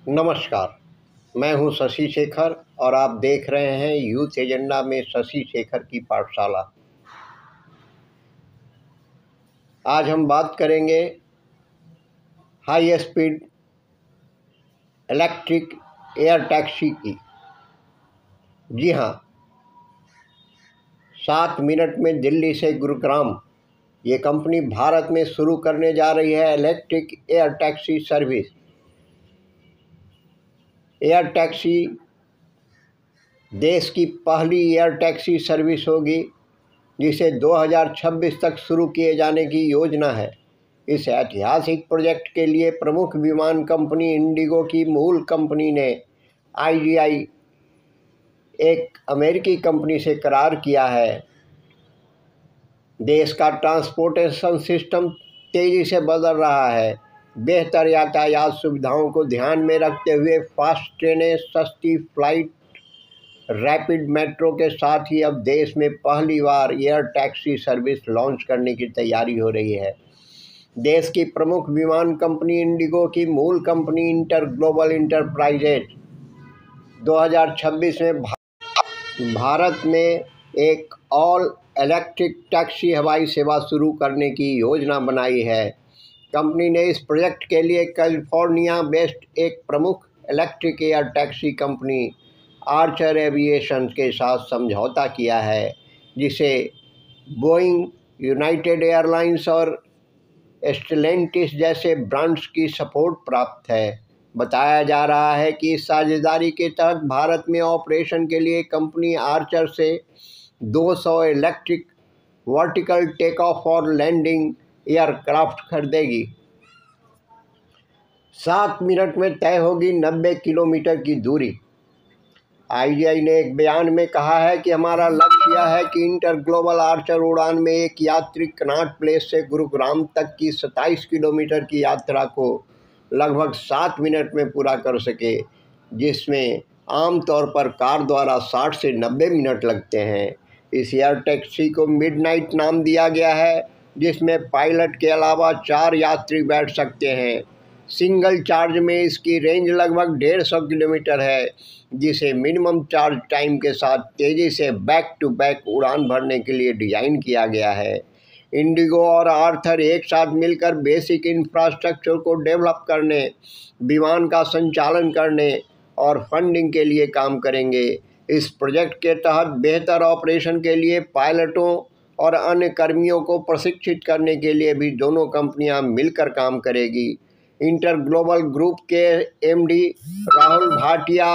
नमस्कार, मैं हूं शशि शेखर और आप देख रहे हैं यूथ एजेंडा में शशि शेखर की पाठशाला। आज हम बात करेंगे high speed electric air taxi की। जी हां, 7 मिनट में दिल्ली से गुरुग्राम ये कंपनी भारत में शुरू करने जा रही है electric air taxi service. Air taxi देश की पहली एयर टैक्सी सर्विस होगी जिसे 2026 तक शुरू किए जाने की योजना है। इस ऐतिहासिक प्रोजेक्ट के लिए प्रमुख विमान कंपनी इंडिगो की मूल कंपनी ने IGI एक अमेरिकी कंपनी से करार किया है। देश का ट्रांसपोर्टेशन सिस्टम तेज़ी से बदल रहा है। बेहतर यातायात सुविधाओं को ध्यान में रखते हुए फास्ट ट्रेनें, सस्ती फ्लाइट, रैपिड मेट्रो के साथ ही अब देश में पहली बार एयर टैक्सी सर्विस लॉन्च करने की तैयारी हो रही है। देश की प्रमुख विमान कंपनी इंडिगो की मूल कंपनी इंटर ग्लोबल इंटरप्राइजेज 2026 में भारत में एक ऑल इलेक्ट्रिक टैक्सी हवाई सेवा शुरू करने की योजना बनाई है। कंपनी ने इस प्रोजेक्ट के लिए कैलिफोर्निया बेस्ड एक प्रमुख electric air taxi company Archer aviation के साथ समझौता किया है, जिसे बोइंग, यूनाइटेड एयरलाइंस और स्टेलेंटिस जैसे ब्रांड्स की सपोर्ट प्राप्त है। बताया जा रहा है कि इस साझेदारी के तहत भारत में ऑपरेशन के लिए कंपनी आर्चर से 200 इलेक्ट्रिक वर्टिकल टेक ऑफ और लैंडिंग एयरक्राफ्ट खरीदेगी। 7 मिनट में तय होगी 90 किलोमीटर की दूरी। IGI ने एक बयान में कहा है कि हमारा लक्ष्य यह है कि इंटर ग्लोबल आर्चर उड़ान में एक यात्री कनॉट प्लेस से गुरुग्राम तक की 27 किलोमीटर की यात्रा को लगभग 7 मिनट में पूरा कर सके, जिसमें आमतौर पर कार द्वारा 60 से 90 मिनट लगते हैं। इस एयर टैक्सी को मिडनाइट नाम दिया गया है, जिसमें पायलट के अलावा 4 यात्री बैठ सकते हैं। सिंगल चार्ज में इसकी रेंज लगभग 150 किलोमीटर है, जिसे मिनिमम चार्ज टाइम के साथ तेज़ी से बैक टू बैक उड़ान भरने के लिए डिज़ाइन किया गया है। इंडिगो और आर्थर एक साथ मिलकर बेसिक इंफ्रास्ट्रक्चर को डेवलप करने, विमान का संचालन करने और फंडिंग के लिए काम करेंगे। इस प्रोजेक्ट के तहत बेहतर ऑपरेशन के लिए पायलटों और अन्य कर्मियों को प्रशिक्षित करने के लिए भी दोनों कंपनियां मिलकर काम करेगी। इंटर ग्लोबल ग्रुप के MD राहुल भाटिया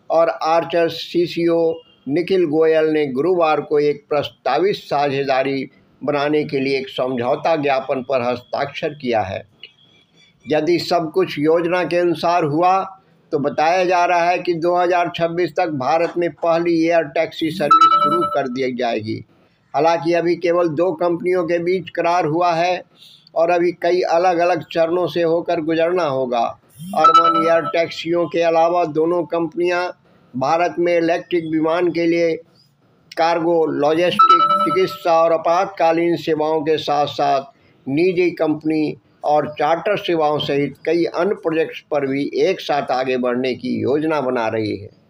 और आर्चर CCO निखिल गोयल ने गुरुवार को एक प्रस्तावित साझेदारी बनाने के लिए एक समझौता ज्ञापन पर हस्ताक्षर किया है। यदि सब कुछ योजना के अनुसार हुआ तो बताया जा रहा है कि 2026 तक भारत में पहली एयर टैक्सी सर्विस शुरू कर दी जाएगी। हालांकि अभी केवल 2 कंपनियों के बीच करार हुआ है और अभी कई अलग अलग चरणों से होकर गुजरना होगा। अर्बन एयर टैक्सियों के अलावा दोनों कंपनियां भारत में इलेक्ट्रिक विमान के लिए कार्गो, लॉजिस्टिक, चिकित्सा और आपातकालीन सेवाओं के साथ साथ निजी कंपनी और चार्टर सेवाओं सहित कई अन्य प्रोजेक्ट्स पर भी एक साथ आगे बढ़ने की योजना बना रही है।